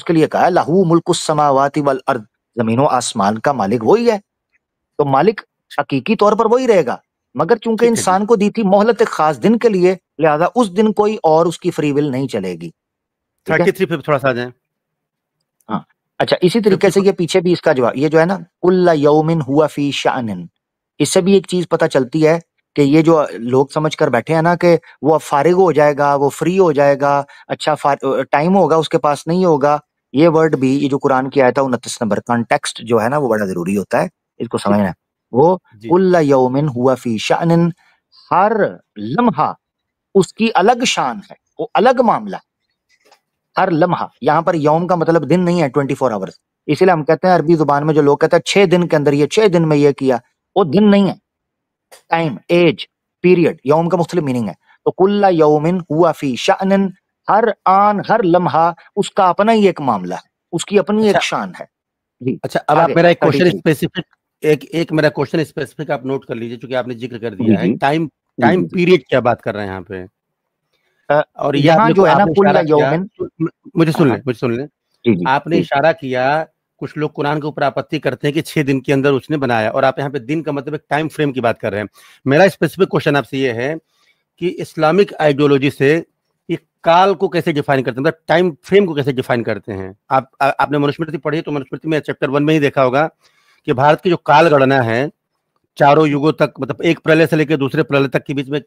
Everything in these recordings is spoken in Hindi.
उसके लिए कहा लहू मुल्कुस समावाति वल अर्द, जमीनों आसमान का मालिक वही है, तो मालिक हकीकी तौर पर वही रहेगा, मगर चूंकि ठीक है जी। इंसान को दी थी मोहलत एक खास दिन के लिए, लिहाजा उस दिन कोई और उसकी फ्री विल नहीं चलेगी। ठीक है, 33 पे थोड़ा सा आ जाए। हाँ। अच्छा, इसी तरीके 50 से ये पीछे भी इसका जवाब, ये जो है ना कुल्ला यौमिन हुआ फी शानिन, इससे भी एक चीज पता चलती है कि ये जो लोग समझ कर बैठे हैं ना कि वो अब फारिग हो जाएगा, वो फ्री हो जाएगा, अच्छा टाइम होगा उसके पास, नहीं होगा। ये वर्ड भी, ये जो कुरान की आयत है 29 नंबर, कॉन्टेक्स्ट जो है ना वो बड़ा जरूरी होता है, इसको ठीक समझना है है। वो जी। कुल्ला यौमिन हुआ फी शानिन, हर लम्हा उसकी अलग शान है, वो अलग मामला। हर लम्हा, यहाँ पर यौम का मतलब दिन नहीं है 24 आवर्स, इसीलिए हम कहते हैं अरबी जुबान में जो लोग कहते हैं 6 दिन के अंदर, ये 6 दिन में ये किया, वो दिन नहीं है, टाइम, एज, पीरियड। यौम का मुख्तलिफ मीनिंग है। तो कुल्ला यौमिन हुआ फी शानिन, हर आन हर लम्हा उसका अपना ही एक मामला है, उसकी अपनी अच्छा एक शान है। जी अच्छा, अब आप आगे मेरा एक क्वेश्चन 33। स्पेसिफिक, एक एक मेरा क्वेश्चन स्पेसिफिक आप नोट कर लीजिए, चूंकि आपने जिक्र कर जी दिया है जी टाइम, जी टाइम जी जी। पीरियड क्या बात कर रहे हैं यहाँ पे। और ये यहाँ आपने जो है ना आपने कुल्ला इशारा किया, यौमिन, मुझे हाँ सुन हाँ, लें, मुझे सुन लें। जी जी आपने जी इशारा किया, कुछ लोग कुरान के ऊपर आपत्ति करते हैं कि 6 दिन के अंदर उसने बनाया, और आप यहाँ पे दिन का मतलब एक टाइम फ्रेम की बात कर रहे हैं। मेरा स्पेसिफिक क्वेश्चन आपसे ये है कि इस्लामिक आइडियोलॉजी से ये काल को कैसे डिफाइन करते हैं, मतलब टाइम फ्रेम को कैसे डिफाइन करते हैं। आपने मनुस्मृति पढ़ी, तो मनुस्मृति में चैप्टर 1 में ही देखा होगा कि भारत की जो काल गणना है चारों युगों तक, मतलब एक प्रलय से लेकर दूसरे प्रलय तक के बीच में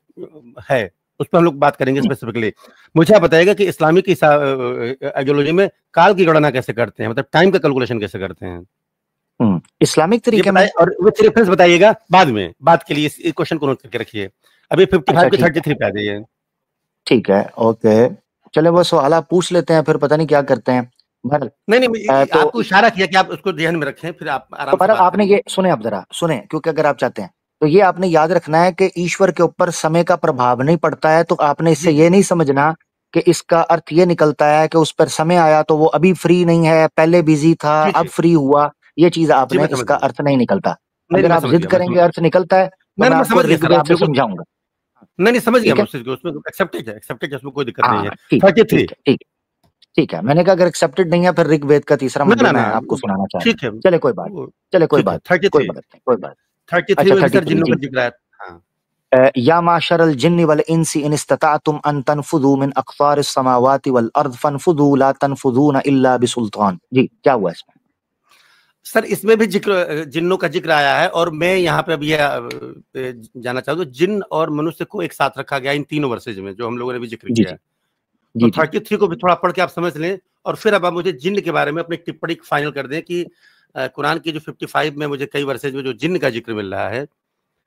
है, उस पर हम लोग बात करेंगे स्पेसिफिकली। मुझे आप बताइएगा कि इस्लामिक आइडियोलॉजी में काल की गणना कैसे करते हैं, मतलब टाइम का कैलकुलेशन कैसे करते हैं, इस्लामिक ये तरीके में। बताइए। और विथ रेफरेंस बताइएगा, बाद में बात के लिए इस क्वेश्चन को नोट करके रखिए। अभी अच्छा 55 के ठीक है, 33 पे आ जाइए। ठीक है, ओके। चले वो सवाल आप पूछ लेते हैं, फिर पता नहीं क्या करते हैं। बहरहाल, नहीं नहीं, तो आपको इशारा किया कि आप उसको ध्यान में रखें, फिर आप आराम से बहरहाल बात आपने करेंगे। ये सुने, आप जरा सुने, क्योंकि अगर आप चाहते हैं तो ये आपने याद रखना है कि ईश्वर के ऊपर समय का प्रभाव नहीं पड़ता है, तो आपने जी इससे जी ये नहीं समझना कि इसका अर्थ ये निकलता है कि उस पर समय आया तो वो अभी फ्री नहीं है, पहले बिजी था ठीक अब है फ्री हुआ। ये चीज जी, आपने, मैं समझ इसका गया। अर्थ नहीं निकलता। नहीं नहीं, अगर मैं आप समझ जिद गया, मैं समझ करेंगे अर्थ निकलता है तो नहीं मैं नहीं, मैं आपको समझ गया सर, ऋग्वेद आप से बिल्कुल। समझाऊंगा। नहीं नहीं, समझ गया ठीक मैं है, उस चीज को, उसमें एक्सेप्टेड है, एक्सेप्टेड है, उसमें कोई दिक्कत नहीं है। हाँ ठीक है 33। ठीक है ठीक है ठीक है। मैंने कहा अगर एक्सेप्टेड नहीं है फिर ऋग्वेद का तीसरा ना मंजर ना मैं ना, आपको सुनाना चाह रहा हूँ। ठीक है चले कोई बात, चले कोई ठीक है। बात, थर्टी कोई थ्री बात नहीं, कोई बात। थर्टी थ्री अच्छा में भी सर 33 जिन्नों जी। का जिक्र आया। हाँ या माशरल जिन्नि वल इंसी इन इस्तताअतुम अन तनफुदू मिन अक़तारिस समावाति वल अर्द फनफुदू ला तनफुदून इल्ला बिसुल्तान। जी क्या हुआ इसमें? सर, इसमें भी जिक्र, जिन्नों का जिक्र आया है, और मैं यहाँ पे अभी जाना चाहूँ तो जिन और मनुष्य को एक साथ रखा गया इन तीनों वर्सेज में, जो हम लोगों ने भी जिक्र जी किया जी है। तो जी जी। 33 को भी थोड़ा पढ़ के आप समझ लें, और फिर अब आप मुझे जिन्न के बारे में अपनी टिप्पणी फाइनल कर दें कि कुरान की जो 55 में मुझे कई वर्सेज में जो जिन्न का जिक्र मिल रहा है,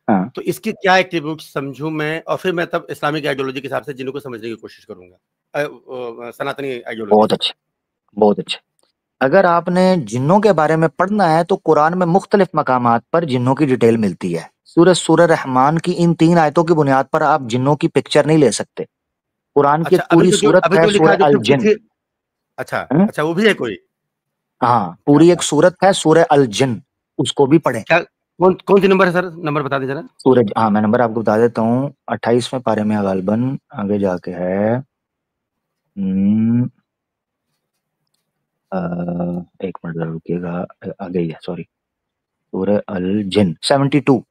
हाँ तो इसकी क्या एट्रीब्यूट समझूं मैं, और फिर मैं तब इस्लामिक आइडियोलॉजी के हिसाब से जिन्नों को समझने की कोशिश करूंगा, सनातनी आइडियोलॉजी बहुत से। अच्छे, बहुत अच्छे। अगर आपने जिन्नों के बारे में पढ़ना है तो कुरान में मुख्तलिफ मकामात पर जिन्नों की डिटेल मिलती है। सूरह रहमान की इन 3 आयतों की बुनियाद पर आप जिन्नों की पिक्चर नहीं ले सकते। कुरान की एक अच्छा, पूरी सूरत है अभी जो लिखा है सूरह जो अल जिन। 53। अच्छा हम्म? अच्छा, वो भी है कोई। हाँ, क्या पूरी एक बात, सूरत है सूरह अल जिन, उसको भी पढ़ें। क्या, कौन कौन सी नंबर है सर, नंबर बता दें जरा। सूरज, हाँ मैं नंबर आपको बता देता हूँ, 28वें पारे में गालबन आगे जाके है। हम्म, अ, एक मिनट जरा रुकिएगा, आगे ही है, सॉरी। सूरह अल जिन 72।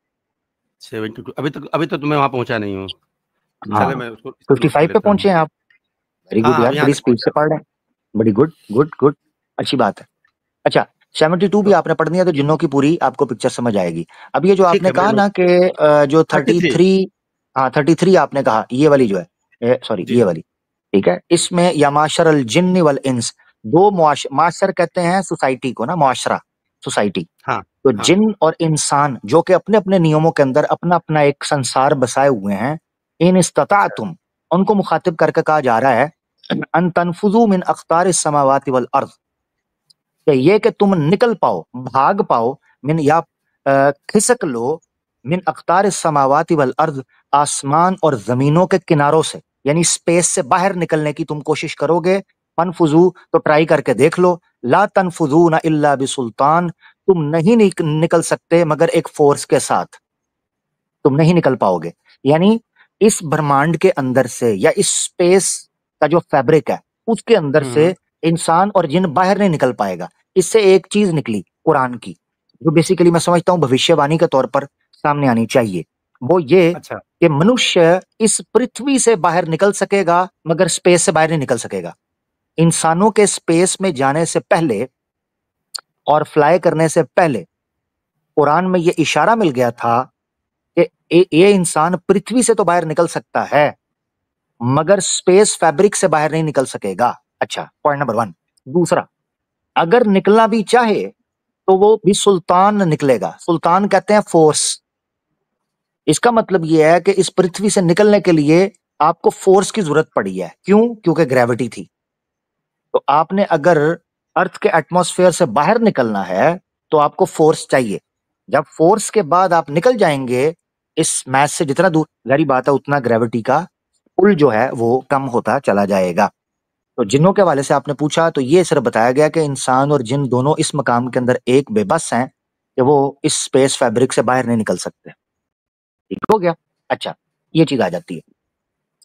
72, अभी तो मैं वहां पहुंचा नहीं हूँ। चले, हाँ मैं उसको इसको नोट कर 55 पे लेता पहुंचे हूँ। हैं आप। वेरी हाँ गुड हाँ, यार, अभी यहाँ बड़ी तक स्पीड से पहुंचा। पढ़ रहे हैं। बड़ी गुड गुड गुड, अच्छी बात है। अच्छा, 72 भी तो आपने पढ़नी है तो जिन्नों की पूरी आपको पिक्चर समझ आएगी। अब ये जो ठीक आपने है, मैं कहा नोट। ना कि जो 33। 33, हाँ 33 आपने कहा, ये वाली जो है, सॉरी जी ये जी वाली, ठीक है। इसमें या माशरल जिन्न वल इंस, दो माशर कहते हैं सोसाइटी को ना, मुआशरा, सोसाइटी। हाँ तो हाँ जिन और इंसान जो कि अपने अपने नियमों के अंदर अपना अपना एक संसार बसाए हुए हैं, इन अच्छा इस्तताअतुम, उनको मुखातिब करके कहा जा रहा है अन तनफुजू मिन अख्तारिस समावाति वल अर्द, कि ये कि तुम निकल पाओ, भाग पाओ, मिन या खिसक लो, मिन अख्तारिस समावाति वल अर्द, आसमान और जमीनों के किनारों से, यानी स्पेस से बाहर निकलने की तुम कोशिश करोगे। फनफुजू, तो ट्राई करके देख लो। ला तनफुजू न इल्ला बिसुल्तान, तुम नहीं निकल सकते मगर एक फोर्स के साथ, तुम नहीं निकल पाओगे। यानी इस ब्रह्मांड के अंदर से या इस स्पेस का जो फैब्रिक है उसके अंदर हम्म से हम्म इंसान और जिन बाहर नहीं निकल पाएगा। इससे एक चीज निकली कुरान की, जो बेसिकली मैं समझता हूँ भविष्यवाणी के तौर पर सामने आनी चाहिए, वो ये अच्छा। कि मनुष्य इस पृथ्वी से बाहर निकल सकेगा मगर स्पेस से बाहर नहीं निकल सकेगा। इंसानों के स्पेस में जाने से पहले और फ्लाई करने से पहले कुरान में ये इशारा मिल गया था कि ये इंसान पृथ्वी से तो बाहर निकल सकता है मगर स्पेस फैब्रिक से बाहर नहीं निकल सकेगा। अच्छा, पॉइंट नंबर 1। दूसरा, अगर निकलना भी चाहे तो वो भी सुल्तान निकलेगा। सुल्तान कहते हैं फोर्स। इसका मतलब यह है कि इस पृथ्वी से निकलने के लिए आपको फोर्स की जरूरत पड़ी है। क्यों? क्योंकि ग्रेविटी थी। तो आपने अगर अर्थ के एटमॉस्फेयर से बाहर निकलना है तो आपको फोर्स चाहिए। जब फोर्स के बाद आप निकल जाएंगे इस मैच से जितना दूर, जारी बात है उतना ग्रेविटी का पुल जो है वो कम होता चला जाएगा। तो जिन्नों के हवाले से आपने पूछा तो ये सिर्फ बताया गया कि इंसान और जिन दोनों इस मकाम के अंदर एक बेबस हैं कि वो इस स्पेस फैब्रिक से बाहर नहीं निकल सकते। ठीक हो गया? अच्छा, ये चीज आ जाती है।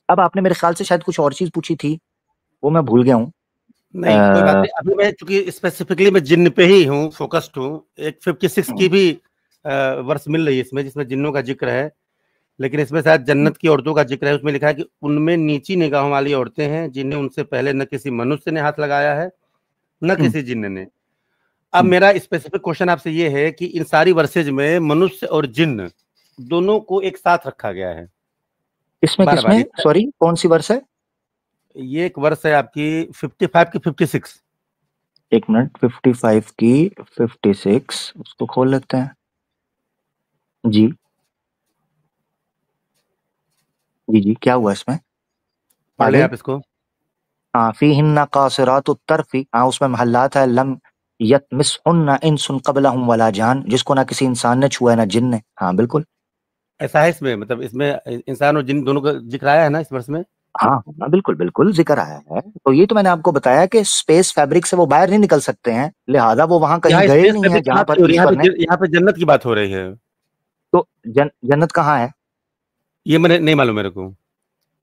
अब आपने मेरे ख्याल से शायद कुछ और चीज पूछी थी, वो मैं भूल गया हूँ। नहीं कोई बात नहीं, अभी मैं चूंकि स्पेसिफिकली मैं जिन्न पे ही हूँ, फोकस्ड हूँ। एक 56 की भी वर्ष मिल रही है इसमें जिसमें जिन्नों का जिक्र है, लेकिन इसमें शायद जन्नत की औरतों का जिक्र है। उसमें लिखा है कि उनमें नीची निगाहों वाली औरतें हैं जिन्हें उनसे पहले न किसी मनुष्य ने हाथ लगाया है न किसी जिन्न ने। अब मेरा स्पेसिफिक क्वेश्चन आपसे ये है कि इन सारी वर्सेज में मनुष्य और जिन्न दोनों को एक साथ रखा गया है। इसमें किसमें? सॉरी, कौन सी वर्ष है? ये एक वर्ष है आपकी 55 की 56। एक मिनट, 55 की 56 उसको खोल लेते हैं जी। जी जी, क्या हुआ इसमें? पढ़ लें आप इसको। हाँ, फीहिन्ना कासिरातु तर्फी, हाँ उसमें महल्लात है, लम यतमिसहुन्ना इंसुन क़बलहुम वला जान, जिसको ना किसी इंसान ने छुआ ना जिन ने। हाँ बिल्कुल ऐसा है इसमें, मतलब इसमें इंसान और जिन दोनों का जिक्र आया है ना इस वर्ष में। हाँ हाँ, बिल्कुल बिल्कुल जिक्र आया है। तो ये तो मैंने आपको बताया कि स्पेस फैब्रिक से वो बाहर नहीं निकल सकते हैं, लिहाजा वो वहां कहीं यहाँ गए स्पेस नहीं है फैब्रिक की जहां बात पर क्यों हो रही है? ईश्वर ने। यहाँ पे जन्नत की बात हो रही है। तो जन्नत कहाँ है? ये मैंने नहीं मालूम मेरे को।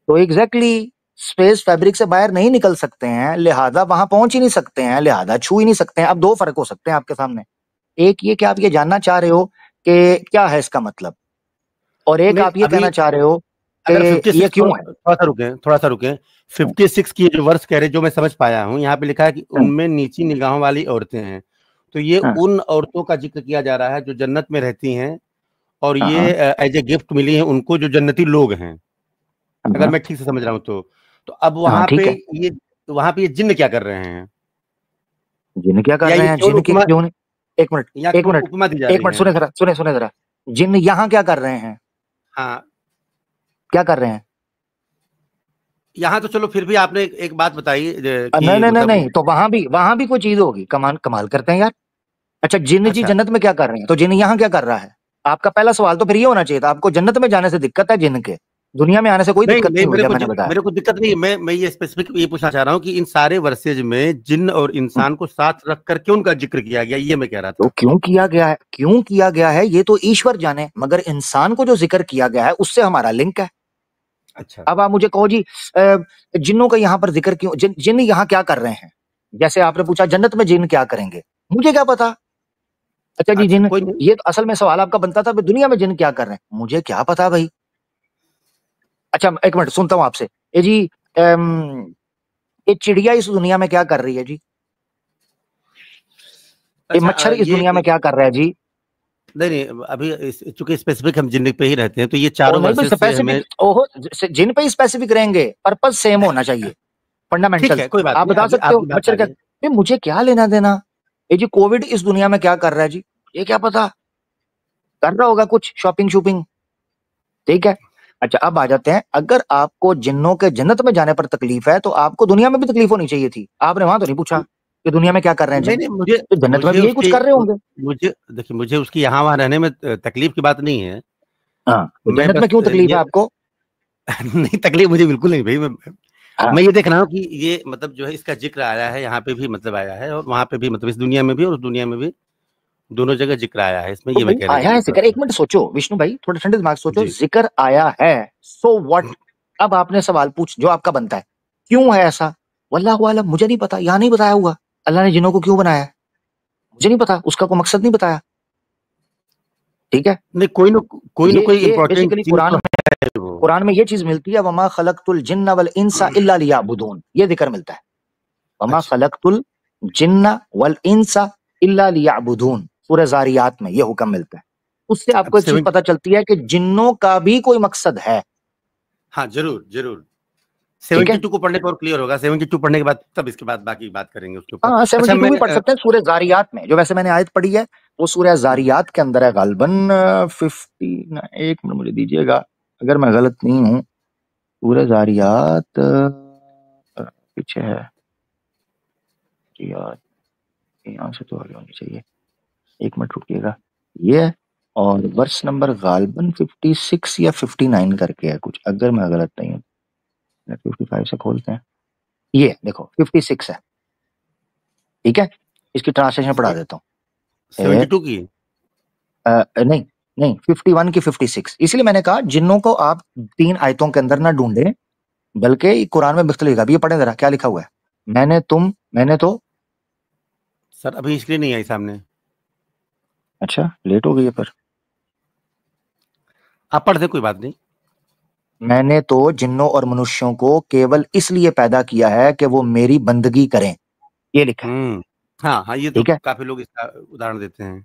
तो एग्जैक्टली स्पेस फैब्रिक से बाहर नहीं निकल सकते हैं, लिहाजा वहां पहुंच ही नहीं सकते हैं, लिहाजा छू ही नहीं सकते हैं। अब दो फर्क हो सकते हैं आपके सामने। एक ये कि आप ये जानना चाह रहे हो कि क्या है इसका मतलब, और एक नहीं आप ये अभी कहना चाह रहे हो अगर कि ये 56 क्यों है। थोड़ा सा रुके 56 की जो वर्ष कह रहे, जो मैं समझ पाया हूँ, यहाँ पे लिखा है कि उनमें नीची निगाहों वाली औरतें हैं। तो ये हाँ, उन औरतों का जिक्र किया जा रहा है जो जन्नत में रहती हैं, और हाँ, ये एज ए गिफ्ट मिली है उनको जो जन्नती लोग हैं, अगर हाँ, मैं ठीक से समझ रहा हूँ तो। तो अब हाँ, ठीक है। वहां पे ये जिन्न क्या कर रहे हैं, जिन क्या कर या रहे ये हैं? केवल जिन के उपमा, क्यों नहीं? एक मिनट, या एक केवल मिनट, उपमा दी जा एक रही मिनट, है? सुने जरा, सुने सुने जरा। जिन यहाँ क्या कर रहे हैं? हाँ, क्या कर रहे हैं? यहाँ तो चलो फिर भी आपने एक बात बताई नहीं कि नहीं नहीं मतलब। नहीं, तो वहां भी कोई चीज होगी। कमाल कमाल करते हैं यार। अच्छा, जिन जी अच्छा जन्नत में क्या कर रहे हैं, तो जिन यहाँ क्या कर रहा है? आपका पहला सवाल तो फिर ये होना चाहिए था, आपको जन्नत में जाने से दिक्कत है जिन के, दुनिया में आने से कोई नहीं दिक्कत नहीं, नहीं हुई जब मैंने बताया। मेरे को दिक्कत नहीं है। मैं ये स्पेसिफिक ये पूछना चाह रहा हूँ कि इन सारे वर्सेज में जिन्न और हम्म, इंसान को साथ रख कर क्यों उनका जिक्र किया गया, ये मैं कह रहा तो था। क्यों किया गया है, क्यों किया गया है ये तो ईश्वर जाने, मगर इंसान को जो जिक्र किया गया है उससे हमारा लिंक है। अच्छा अब आप मुझे कहो जी, जिन्नों का यहाँ पर जिक्र क्यों? जिन यहाँ क्या कर रहे हैं? जैसे आपने पूछा जन्नत में जिन क्या करेंगे, मुझे क्या पता। अच्छा जी, अच्छा, जिन, कोई नहीं। ये तो असल में सवाल आपका बनता था दुनिया में जिन क्या कर रहे हैं, मुझे क्या पता भाई। अच्छा, एक मिनट सुनता हूँ आपसे। ये जी, ये चिड़िया इस दुनिया में क्या कर रही है जी? ये अच्छा मच्छर इस दुनिया में क्या कर रहा है जी? नहीं नहीं, अभी चूंकि स्पेसिफिक हम जिन्न पे ही रहते हैं, तो ये ओ चारों नहीं भाई, वर्सेज से हमें। स्पेसिफिक ओहो, जिन पे स्पेसिफिक रहेंगे, पर्पज सेम होना चाहिए, ठीक फंडामेंटल्स। है, कोई बात आप नहीं, बता सकते हो आपकी बात मच्छर आ क्या? गई। मुझे क्या लेना देना। ये जी कोविड इस दुनिया में क्या कर रहा है जी? ये क्या पता, कर रहा होगा कुछ शॉपिंग शूपिंग। ठीक है। अच्छा, अब आ जाते हैं, अगर आपको जिन्नों के जन्नत में जाने पर तकलीफ है तो आपको दुनिया में भी तकलीफ होनी चाहिए थी। आपने वहां तो नहीं पूछा कि दुनिया में क्या कर रहे हैं नहीं जिन, नहीं, मुझे तो जन्नत में मुझे भी यही कुछ उसकी कर रहे होंगे। मुझे देखिए, मुझे उसकी यहाँ वहां रहने में तकलीफ की बात नहीं है। हाँ, तो मैं जन्नत में बस क्यों तकलीफ है ये आपको? नहीं, तकलीफ मुझे बिल्कुल नहीं भाई। हाँ, मैं ये देख रहा हूँ कि ये मतलब जो है इसका जिक्र आया है यहाँ पे भी, मतलब आया है, और वहां पे भी, मतलब इस दुनिया में भी और उस दुनिया में भी, दोनों जगह जिक्र आया है इसमें, तो ये मैं भाई कहना आया चाह है रहा जिक्र। था। एक मिनट सोचो विष्णु भाई, थोड़ा ठंडे दिमाग सोचो। जी। जिक्र आया है, सो व्हाट? अब आपने सवाल पूछ जो आपका बनता है, क्यों है ऐसा? वल्लाहु आलम, मुझे नहीं पता, यहाँ नहीं बताया हुआ अल्लाह ने जिन्नों को क्यों बनाया है, मुझे नहीं पता, उसका कोई मकसद नहीं बताया। ठीक है, नहीं, कोई ना कोई ये इम्पोर्टेंट बेसिकली चीज तो है वो। कुरान में ये चीज मिलती है, वमा खलकतुल जिन्ना वल इंसा इल्ला लियाबुदून, ये जिक्र मिलता है, वमा अच्छा, खलकतुल जिन्ना वल इंसा इल्ला लियाबुदून, सूरह जारियात में ये हुक्म मिलता है। उससे अब आपको एक चीज 70, पता चलती है कि जिन्नों का भी कोई मकसद है। हाँ जरूर जरूर, ठीक है, 72 को पढ़ने पर और क्लियर होगा, 72 पढ़ने के बाद तब इसके बाद बाकी बात करेंगे उसके ऊपर। हाँ अच्छा 72 मैं भी पढ़ सकते हैं सूरह जारियात में, जो वैसे मैंने आयत पढ़ी है वो सूरह जारियात के अंदर है गालबन 50, एक मिनट मुझे दीजिएगा अगर मैं गलत नहीं हूँ, सूरह जारियात पीछे है यार, यहाँ से तो आगे होनी चाहिए, एक मिनट रुकिएगा, ये है, और वर्ष नंबर गालबन 56 या 59 करके है कुछ, अगर मैं गलत नहीं हूँ। 55 से खोलते हैं, ये देखो 56 है। ठीक है, इसकी ट्रांसलेशन पढ़ा देता हूँ। 72 की, नहीं नहीं, 51 की 56, इसलिए मैंने कहा जिन्नों को आप 3 आयतों के अंदर ना ढूंढे, बल्कि कुरान में मुख्तलिफ लिखा। अब ये पढ़े जरा क्या लिखा हुआ है, मैंने तो सर अभी इसलिए नहीं आई सामने, अच्छा लेट हो गई है पर, आप पढ़ दे कोई बात नहीं। मैंने तो जिन्नों और मनुष्यों को केवल इसलिए पैदा किया है कि वो मेरी बंदगी करें, ये लिखा है। हाँ हाँ, ये तो ठीक है, काफी लोग इसका उदाहरण देते हैं।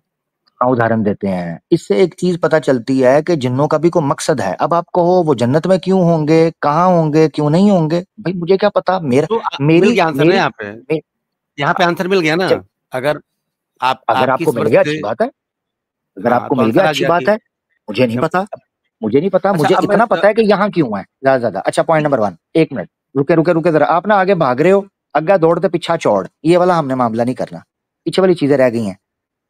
हाँ उदाहरण देते हैं। इससे एक चीज पता चलती है कि जिन्नों का भी कोई मकसद है। अब आप कहो वो जन्नत में क्यों होंगे, कहाँ होंगे, क्यों नहीं होंगे, भाई मुझे क्या पता, मेरा तो मिल मेरी गया आंसर ना मेरी यहाँ पे, मे, यहाँ पे आंसर मिल गया ना। चल, अगर आप अगर आपकी आपको इस मिल वर्ष गया से, अच्छी बात है, अगर हाँ आपको तो मिल आंसर गया आ अच्छी गया बात कि, है, मुझे नहीं पता, मुझे नहीं पता, अच्छा मुझे अब मैं, इतना पता है कि यहाँ क्यों है ज्यादा ज्यादा। अच्छा पॉइंट नंबर 1, एक मिनट रुके रुके रुके जरा, आप ना आगे भाग रहे हो, अग्गा दौड़ते पीछा चौड़, ये वाला हमने मामला नहीं करना, पीछे वाली चीजें रह गई हैं।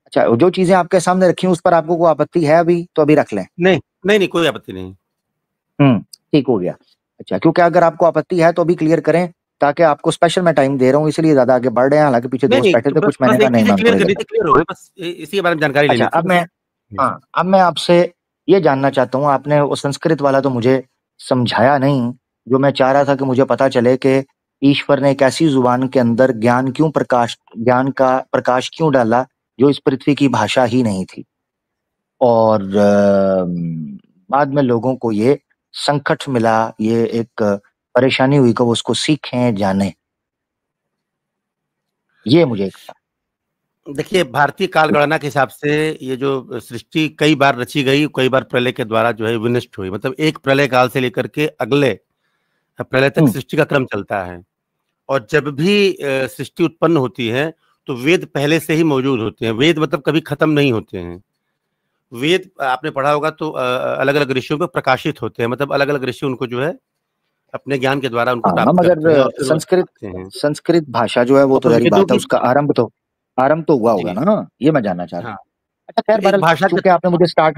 अच्छा जो चीजें आपके सामने रखी हैं उस पर आपको कोई आपत्ति है अभी तो अभी रख लें। नहीं नहीं नहीं, कोई आपत्ति नहीं। ठीक हो गया। अच्छा क्योंकि अगर आपको आपत्ति है तो अभी क्लियर करें, ताकि आपको स्पेशल मैं टाइम दे रहा हूँ इसलिए ज्यादा आगे बढ़ रहे हैं, हालांकि पीछे नहीं दोस्त नहीं, बैठे तो थे बस कुछ, मैंने बस कहा एक नहीं चीज मैं उनको क्लियर नहीं करनी देता। थी, क्लियर हो गई, बस इसी के बारे में जानकारी अच्छा लेनी थी अब मैं, बस। हाँ अब मैं आपसे ये जानना चाहता हूँ, आपने वो संस्कृत वाला तो मुझे समझाया नहीं, जो मैं चाह रहा था कि मुझे पता चले कि ईश्वर ने एक ऐसी जुबान के अंदर ज्ञान का प्रकाश क्यों डाला जो इस पृथ्वी की भाषा ही नहीं थी, और बाद में लोगों को ये संकट मिला, ये एक परेशानी हुई कि वो उसको सीखें जाने, ये मुझे एक देखिए, भारतीय काल गणना के हिसाब से ये जो सृष्टि कई बार रची गई, कई बार प्रलय के द्वारा जो है विनष्ट हुई, मतलब एक प्रलय काल से लेकर के अगले प्रलय तक हम्म, सृष्टि का क्रम चलता है। और जब भी सृष्टि उत्पन्न होती है तो वेद पहले से ही मौजूद होते हैं। वेद मतलब कभी खत्म नहीं होते हैं। वेद आपने पढ़ा होगा तो अलग अलग ऋषियों पे प्रकाशित होते हैं, मतलब अलग अलग ऋषि उनको जो है अपने ज्ञान के द्वारा उनको हाँ प्राप्त करते हैं और मगर फिर वो संस्कृत बताते हैं। संस्कृत भाषा जो है वो और तो तो जारी वेदों बात है, की, उसका आरंभ तो हुआ होगा जी ना, ये मैं जानना चाह रहा हूँ। हाँ, अच्छा तो खैर एक बहरहाल, भाषा के, चूंकि आपने मुझे स्टार्ट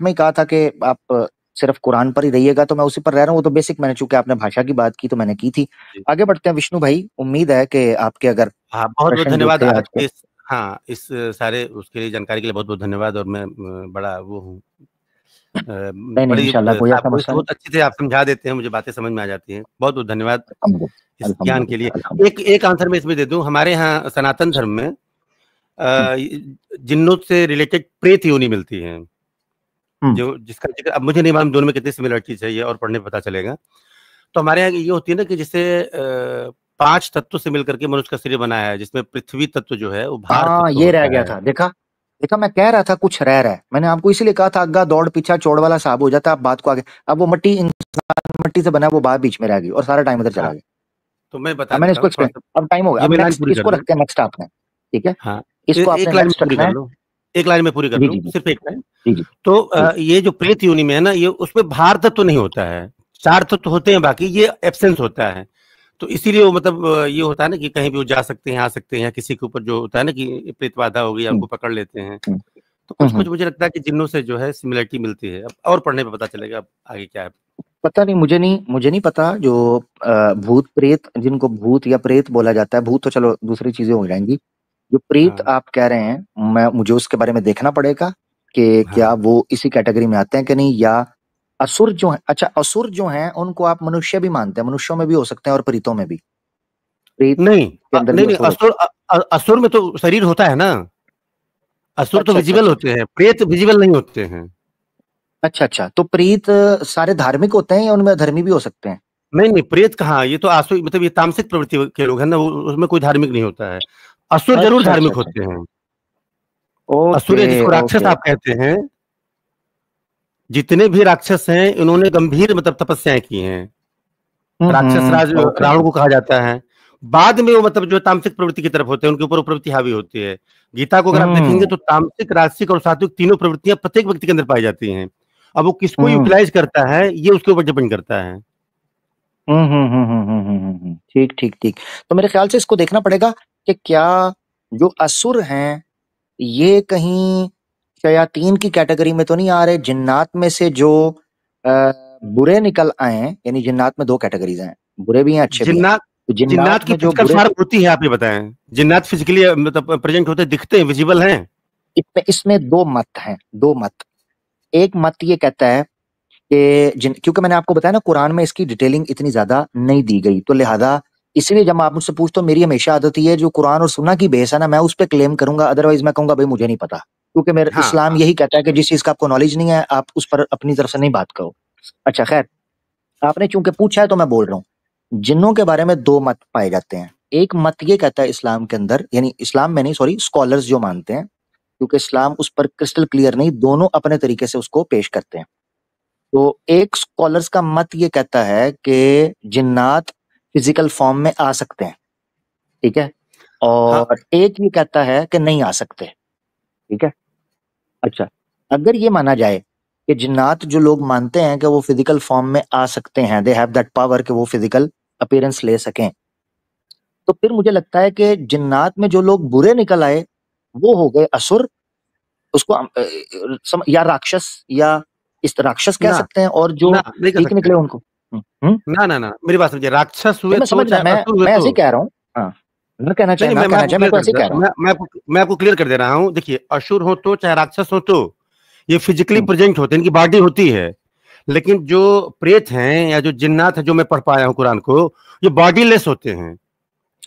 में ही कहा था कि आप सिर्फ कुरान पर ही रहिएगा, तो मैं उसी पर रह रहा हूँ, वो तो बेसिक, मैंने चूंकि आपने भाषा की बात की तो मैंने की थी। जी, आगे बढ़ते हैं विष्णु भाई, उम्मीद है कि आपके अगर हाँ बहुत बहुत प्रश्न जो धन्यवाद थे आज आज के, के इस, हाँ इस सारे उसके लिए जानकारी के लिए बहुत बहुत धन्यवाद। और मैं बड़ा वो हूँ, नहीं नहीं बड़ी इंशाल्लाह कोई ऐसा आपको मसला नहीं। बहुत अच्छे से आप समझा देते हैं, मुझे बातें समझ में आ जाती हैं। बहुत बहुत धन्यवाद इस ज्ञान के लिए। अल्हम्दुलिल्लाह अल्हम्दुलिल्लाह। एक एक आंसर मैं इसमें दे दूं, हमारे यहाँ सनातन धर्म में हम्म, जिन्नों से रिलेटेड प्रेत योनि मिलती है, हम्म, जो जिसका जिक्र अब मुझे नहीं मालूम दोनों में कितनी सिमिलरिटीज है, ये और पढ़ने पे पता चलेगा। तो हमारे यहाँ ये होती है ना कि जैसे 5 तत्व से मिलकर के मनुष्य का शरीर बनाया है, जिसमें पृथ्वी तत्व जो है वो भार हाँ तत्व ये रह होता गया है। था, देखा देखा, मैं कह रहा था कुछ रह रहा है, मैंने आपको इसीलिए कहा था अग्गा दौड़ पीछा चौड़ वाला साहब हो जाता है, आप बात को आगे, अब वो मट्टी इंसान मट्टी से बना है, वो बात बीच में रह गई और सारा टाइम उधर चला हाँ, गया। तो मैं बता अब मैंने देता इसको हूँ थोड़ा एक्सप्लेन, सा, अब टाइम हो गया, ये अब मैं लाइन नेक्स्ट पूरी कर इसको दूं। रखते हैं नेक्स्ट आपने, ठीक है, हाँ, इसको एक आपने लाइन में नेक्स्ट पूरी रखना कर है। लो, एक लाइन में पूरी कर जी लूँ, जी जी सिर्फ एक लाइन। जी जी तो जी। ये जो प्रेत योनि में है ना, ये उसमें भार तत्व नहीं होता है, 4 तत्व होते हैं, बाकी ये एब्सेंस होता है। तो इसीलिए वो मतलब ये होता है ना कि कहीं भी वो जा सकते हैं, आ सकते हैं, या किसी के ऊपर जो होता है ना कि प्रेत बाधा हो गई, हम्म, उनको पकड़ लेते हैं। हम्म, तो कुछ हम्म। कुछ मुझे लगता है कि जिन्नों से जो है सिमिलरिटी मिलती है। अब और पढ़ने पे पता चलेगा अब आगे क्या है। पता नहीं, मुझे नहीं पता, जो भूत प्रेत, जिनको भूत या प्रेत बोला जाता है, भूत तो चलो दूसरी चीजें हो जाएंगी, जो प्रीत हाँ आप कह रहे हैं, मुझे उसके बारे में देखना पड़ेगा कि क्या हाँ, वो इसी कैटेगरी में आते हैं कि नहीं, या असुर जो है, अच्छा असुर जो हैं उनको आप मनुष्य भी मानते हैं, मनुष्यों में भी हो सकते हैं और प्रीतों में भी। प्रीत नहीं के अंदर भी नहीं नहीं, असुर होता असुर में तो शरीर होता है ना, है? असुर तो अच्छा अच्छा विजिबल अच्छा होते अच्छा हैं, प्रेत विजिबल नहीं होते हैं। अच्छा अच्छा, तो प्रीत सारे धार्मिक होते हैं या उनमें अधर्मी भी हो सकते हैं? नहीं नहीं, प्रेत कहाँ, ये तो आसु मतलब ये तामसिक प्रवृत्ति के लोग हैं ना, उसमें कोई धार्मिक नहीं होता है। असुर जरूर अच्छा अच्छा धार्मिक अच्छा, होते हैं। असुर ओके या जिसको राक्षस ओके। आप कहते हैं, जितने भी राक्षस हैं इन्होंने गंभीर मतलब तपस्याएं की हैं। राक्षस राज ओके रावण को कहा जाता है। बाद में वो मतलब जो तामसिक प्रवृत्ति की तरफ होते हैं, उनके ऊपर वो प्रवृत्ति हावी होती है। गीता को अगर आप देखेंगे हम्म तो तामसिक, राजसिक और सात्विक तीनों प्रवृत्तियां प्रत्येक व्यक्ति के अंदर पाई जाती हैं। अब वो किसको हम्म यूटिलाइज करता है, ये उसके ऊपर डिपेंड करता है। ठीक ठीक ठीक। तो मेरे ख्याल से इसको देखना पड़ेगा कि क्या जो असुर हैं ये कहीं शयातीन की कैटेगरी में तो नहीं आ रहे, जिन्नात में से जो बुरे निकल आए हैं, यानी जिन्नात में दो कैटेगरीज हैं, बुरे भी हैं अच्छे भी हैं। जिन्नात, तो जिन्नात जिन्नात की में जो फिजिकल बुरे, फॉर्म होती है, आप ये बताएं, जिन्नात फिजिकली मतलब प्रेजेंट होते, दिखते हैं, विजिबल हैं? इसमें इसमें दो मत हैं, दो मत। एक मत ये कहता है कि जिन, क्योंकि मैंने आपको बताया ना कुरान में इसकी डिटेलिंग इतनी ज्यादा नहीं दी गई, तो लिहाजा इसलिए जब आप मुझसे पूछते हो, मेरी हमेशा आदत ही है जो कुरान और सुन्ना की बेस है ना, मैं उस पर क्लेम करूंगा, अदरवाइज मैं कहूंगा भाई मुझे नहीं पता, क्योंकि मेरा हाँ इस्लाम हाँ। यही कहता है कि जिस चीज का आपको नॉलेज नहीं है आप उस पर अपनी तरफ से नहीं बात करो। अच्छा खैर, आपने चूंकि पूछा है तो मैं बोल रहा हूँ। जिन्नों के बारे में दो मत पाए जाते हैं। एक मत ये कहता है इस्लाम के अंदर, यानी इस्लाम में नहीं, सॉरी, स्कॉलर्स जो मानते हैं, क्योंकि इस्लाम उस पर क्रिस्टल क्लियर नहीं, दोनों अपने तरीके से उसको पेश करते हैं। तो एक स्कॉलर्स का मत ये कहता है कि जिन्नात फिजिकल फॉर्म में आ सकते हैं, ठीक है, हाँ और एक ये कहता है कि नहीं आ सकते, ठीक है। अच्छा, अगर ये माना जाए कि जिन्नात जो लोग मानते हैं कि वो फिजिकल फॉर्म में आ सकते हैं, दे हैव दैट पावर कि वो फिजिकल अपीयरेंस ले सकें, तो फिर मुझे लगता है कि जिन्नात में जो लोग बुरे निकल आए वो हो गए असुर, उसको या राक्षस, या इस राक्षस कह ना सकते हैं, और जो ना, नहीं कर ठीक सकते निकले हैं। उनको ना ना ना, मेरी बात समझिए, राक्षस नहीं, हुए मैं तो समझ रहा, चाहे असुर हुए मैं तो। ऐसे ही कह रहा हूँ। हाँ, नहीं नहीं, मैं ना कहना आपको चाहे, मैं क्लियर तो कर ऐसे ही दे कह रहा हूँ। मैं आपको क्लियर कर दे रहा हूँ। देखिए, असुर हो तो चाहे राक्षस हो तो ये फिजिकली हम्म, प्रेजेंट होते हैं, इनकी बॉडी होती है। लेकिन जो प्रेत हैं या जो जिन्नात है, जो मैं पढ़ पाया हूँ कुरान को, ये बॉडी लेस होते हैं।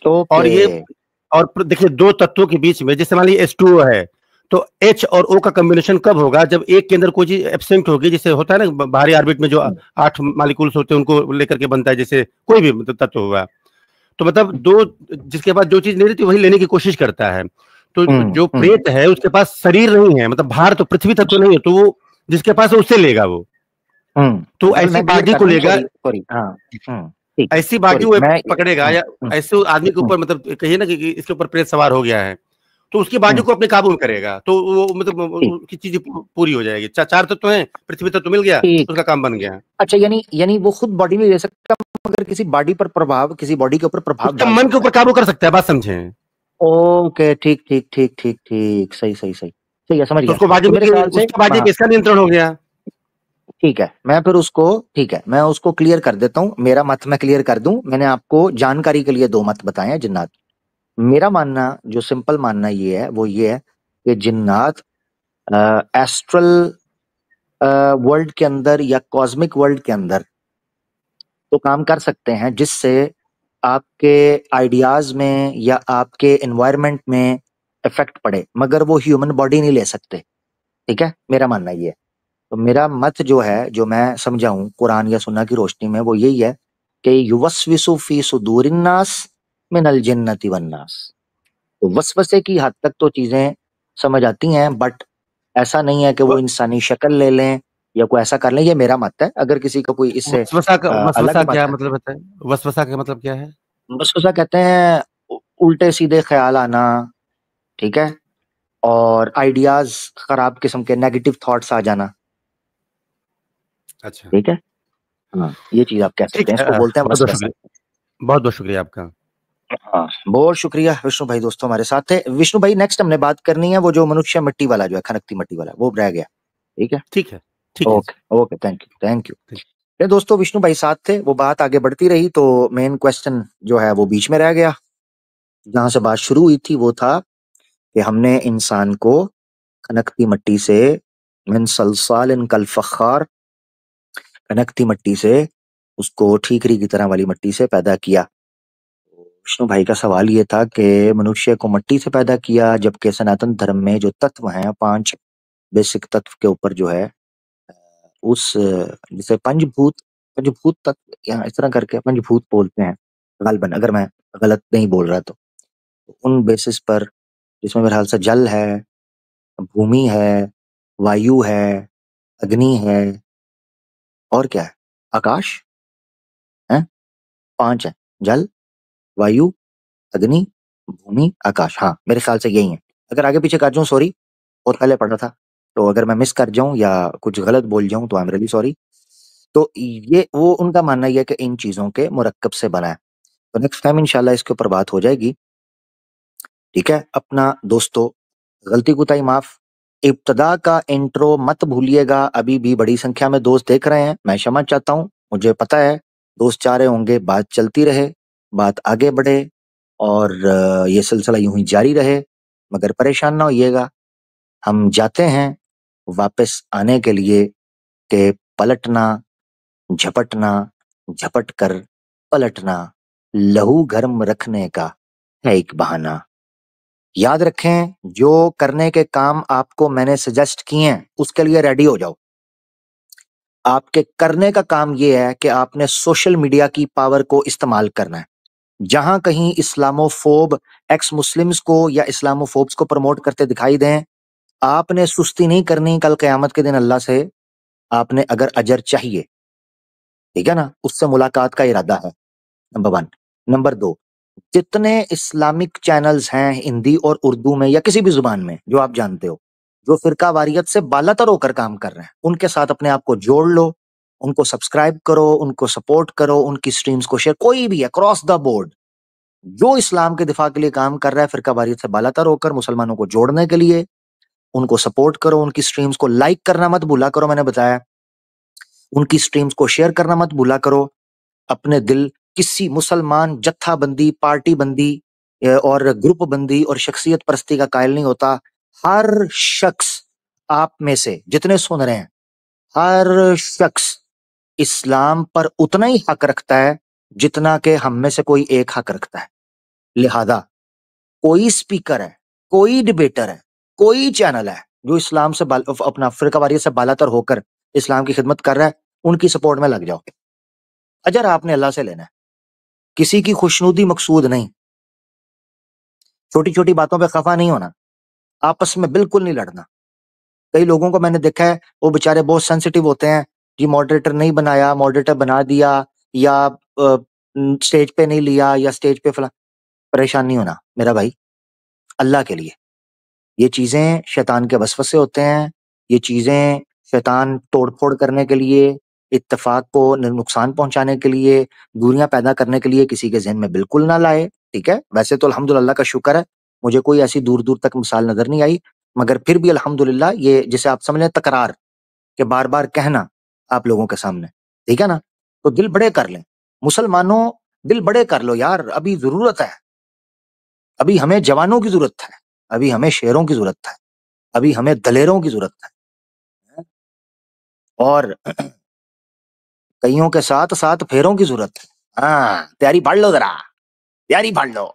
और ओके। ये, और देखिए, दो तत्वों के बीच में, जैसे मान लीजिए H2O है, तो H और O का कॉम्बिनेशन कब होगा? जब एक के अंदर कोई चीज एब्सेंट होगी, जैसे होता है ना बाहरी ऑर्बिट में जो हम्म, 8 मॉलिक्यूल्स होते हैं, उनको लेकर के बनता है, जैसे कोई भी मतलब तत्व हुआ। तो मतलब दो, जिसके पास जो चीज नहीं रहती वही लेने की कोशिश करता है। तो जो हम्म। प्रेत है उसके पास शरीर नहीं है, मतलब भार तो पृथ्वी तत्व नहीं है, तो वो जिसके पास है उससे लेगा वो। तो चल ऐसी मैं क्लियर बॉडी कर को दूं, लेगा, सॉरी सॉरी, हाँ। ठीक है, ऐसी बॉडी सॉरी वो मैं, पकड़ेगा, या ऐसे आदमी के हम्म, ऊपर मतलब कहिए ना कि इसके ऊपर प्रेत सवार हो गया है, तो उसकी बॉडी हम्म, को अपने काबू में करेगा, तो वो मतलब ठीक उसकी चीजें पूरी हो जाएगी। चार तत्व हैं, पृथ्वी तत्व मिल गया, ठीक। उसका काम बन गया। अच्छा, यानी यानी वो खुद बॉडी नहीं ले सकता, मगर किसी बॉडी पर प्रभाव, किसी बॉडी के ऊपर प्रभाव उसके डाल मन के सकता ऊपर है। काबू कर सकता है, बात समझे? ओके, ठीक ठीक ठीक ठीक ठीक, सही सही सही, सही है, समझ तो गया। उसको बॉडी तो में मेरे ख्याल से उसकी बॉडी हाँ, पे इसका नियंत्रण हो गया। ठीक है, मैं फिर उसको, ठीक है, मैं उसको क्लियर कर देता हूँ, मेरा मत मैं क्लियर कर दूं। मैंने आपको जानकारी के लिए दो मत बताए हैं जिन्नात। मेरा मानना, जो सिंपल मानना ये है, वो ये है कि जिन्नात एस्ट्रल वर्ल्ड के अंदर या कॉस्मिक वर्ल्ड के अंदर तो काम कर सकते हैं, जिससे आपके आइडियाज में या आपके एनवायरनमेंट में इफेक्ट पड़े, मगर वो ह्यूमन बॉडी नहीं ले सकते, ठीक है, मेरा मानना ये है। तो मेरा मत जो है, जो मैं समझा हूं कुरान या सुन्ना की रोशनी में, वो यही है कि युवस्विसु फी सुदूरिन्नास मिनल जिन्नति वन्नास। तो वसवसे की हद तक तो चीजें समझ आती हैं, बट ऐसा नहीं है कि वो इंसानी शक्ल ले लें या कोई ऐसा कर लें। ये मेरा मत है, अगर किसी का कोई इससे अलग वसवसा मत क्या है। मतलब होता है? वसवसा का मतलब क्या है? वसवसा कहते हैं उल्टे सीधे ख्याल आना, ठीक है, और आइडियाज, खराब किस्म के नेगेटिव थॉट्स आ जाना, अच्छा, ठीक है। हाँ, ये चीज आप कह ठीक सकते हैं, है। इसको बोलते हैं बहुत बहुत वसवसा। शुक्रिया, बहुत बहुत शुक्रिया आपका। हाँ, बहुत शुक्रिया विष्णु भाई, दोस्तों हमारे साथ थे। विष्णु भाई, नेक्स्ट हमने बात करनी है वो जो मनुष्य मिट्टी वाला, जो है खनकती मिट्टी वाला, वो रह गया, ठीक है। ठीक है, ठीक है जी। Okay okay, thank you thank you. ठीक। ये दोस्तों, विष्णु भाई साथ थे, वो बात आगे बढ़ती रही, तो मेन क्वेश्चन जो है वो बीच में रह गया। जहां से बात शुरू हुई थी वो था कि हमने इंसान को खनकती मिट्टी से, मिन सलसालिन कल फखार, खनकती मिट्टी से, उसको ठीकरी की तरह वाली मिट्टी से पैदा किया। विष्णु भाई का सवाल ये था कि मनुष्य को मिट्टी से पैदा किया, जबकि सनातन धर्म में जो तत्व हैं, 5 बेसिक तत्व के ऊपर जो है उस जिसे पंचभूत पंचभूत तत्व या इस तरह करके पंचभूत बोलते हैं गालबन, अगर मैं गलत नहीं बोल रहा तो। उन बेसिस पर जिसमें मेरे ख्याल से जल है, भूमि है, वायु है, अग्नि है और क्या है? आकाश है। 5 है। जल, वायु, अग्नि, भूमि, आकाश। हाँ, मेरे ख्याल से यही है। अगर आगे पीछे कर जाऊं सॉरी, और पहले पढ़ा था, तो अगर मैं मिस कर जाऊं या कुछ गलत बोल जाऊं तो आई एम रियली सॉरी। तो ये वो उनका मानना ये है कि इन चीजों के मुरक्कब से बना है। तो नेक्स्ट टाइम इंशाल्लाह इसके ऊपर बात हो जाएगी। ठीक है अपना दोस्तों, गलती कोताही माफ। इब्तदा का इंट्रो मत भूलिएगा। अभी भी बड़ी संख्या में दोस्त देख रहे हैं, मैं क्षमा चाहता हूं। मुझे पता है दोस्त चाह रहे होंगे बात चलती रहे, बात आगे बढ़े और ये सिलसिला यूं ही जारी रहे, मगर परेशान ना होइएगा। हम जाते हैं वापस आने के लिए कि पलटना, झपटना, झपट कर पलटना, लहू गर्म रखने का है एक बहाना। याद रखें, जो करने के काम आपको मैंने सजेस्ट किए हैं उसके लिए रेडी हो जाओ। आपके करने का काम ये है कि आपने सोशल मीडिया की पावर को इस्तेमाल करना है। जहां कहीं इस्लामोफोब एक्स मुस्लिम्स को या इस्लामोफोब्स को प्रमोट करते दिखाई दें, आपने सुस्ती नहीं करनी। कल क़यामत के दिन अल्लाह से आपने अगर अजर चाहिए, ठीक है ना, उससे मुलाकात का इरादा है, नंबर 1। नंबर 2, जितने इस्लामिक चैनल्स हैं हिंदी और उर्दू में या किसी भी जुबान में जो आप जानते हो, जो फिरका वारियत से बालातर होकर काम कर रहे हैं, उनके साथ अपने आप को जोड़ लो, उनको सब्सक्राइब करो, उनको सपोर्ट करो, उनकी स्ट्रीम्स को शेयर। कोई भी अक्रॉस द बोर्ड जो इस्लाम के दिफा के लिए काम कर रहा है, फिरका वारियत से बालातर होकर मुसलमानों को जोड़ने के लिए, उनको सपोर्ट करो, उनकी स्ट्रीम्स को लाइक करना मत भूला करो। मैंने बताया उनकी स्ट्रीम्स को शेयर करना मत भूला करो। अपने दिल किसी मुसलमान जत्थाबंदी, पार्टी बंदी और ग्रुप बंदी और शख्सियत परस्ती का कायल नहीं होता। हर शख्स, आप में से जितने सुन रहे हैं, हर शख्स इस्लाम पर उतना ही हक रखता है जितना कि हम में से कोई एक हक रखता है। लिहाजा कोई स्पीकर है, कोई डिबेटर है, कोई चैनल है जो इस्लाम से अपना फिरकावारियत से बालातर होकर इस्लाम की खिदमत कर रहा है, उनकी सपोर्ट में लग जाओ। अजर आपने अल्लाह से लेना है, किसी की खुशनुदी मकसूद नहीं। छोटी छोटी बातों पे खफा नहीं होना, आपस में बिल्कुल नहीं लड़ना। कई लोगों को मैंने देखा है, वो बेचारे बहुत सेंसिटिव होते हैं जी, मॉडरेटर नहीं बनाया, मॉडरेटर बना दिया, या स्टेज पे नहीं लिया, या स्टेज पे फला। परेशान नहीं होना मेरा भाई, अल्लाह के लिए। ये चीजें शैतान के वसवसे होते हैं, ये चीजें शैतान तोड़-फोड़ करने के लिए, इत्तेफाक को नुकसान पहुंचाने के लिए, दूरियां पैदा करने के लिए किसी के ज़हन में बिल्कुल ना लाए, ठीक है? वैसे तो अल्हम्दुलिल्लाह का शुक्र है, मुझे कोई ऐसी दूर-दूर तक मिसाल नज़र नहीं आई, मगर फिर भी अल्हम्दुलिल्लाह ये जिसे आप समझ लें तकरार, कि बार-बार कहना आप लोगों के सामने, ठीक है ना? तो दिल बड़े कर लें। मुसलमानों, दिल बड़े कर लो यार, अभी ज़रूरत है। अभी हमें जवानों की ज़रूरत है, अभी हमें शेरों की ज़रूरत है, अभी हमें दलेरों की ज़रूरत है। और कइयों के साथ-साथ फेरों की ज़रूरत है। हाँ, तैयारी पढ़ लो ज़रा, तैयारी पढ़ लो।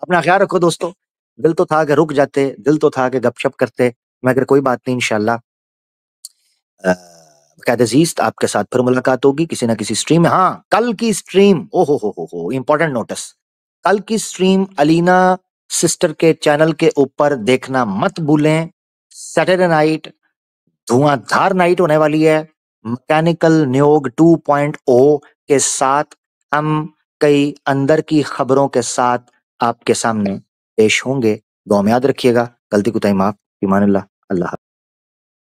अपना ख़्याल रखो दोस्तों। दिल तो था कि रुक जाते, दिल तो था कि गपशप करते, मगर कोई बात नहीं इंशाअल्लाह बक़ायदा ज़ीस्त आपके साथ फिर मुलाकात होगी किसी न किसी स्ट्रीम में। हाँ, कल की स्ट्रीम, ओ हो, इम्पोर्टेंट नोटिस। कल की स्ट्रीम अलीना सिस्टर के चैनल के ऊपर देखना मत भूलें। सैटरडे नाइट धुआंधार नाइट होने वाली है। मैकेनिकल न्योग 2.0 के साथ हम कई अंदर की खबरों के साथ आपके सामने पेश होंगे। दुआ में याद रखिएगा। गलती कोताही माफ। ईमान अल्लाह। अल्लाह।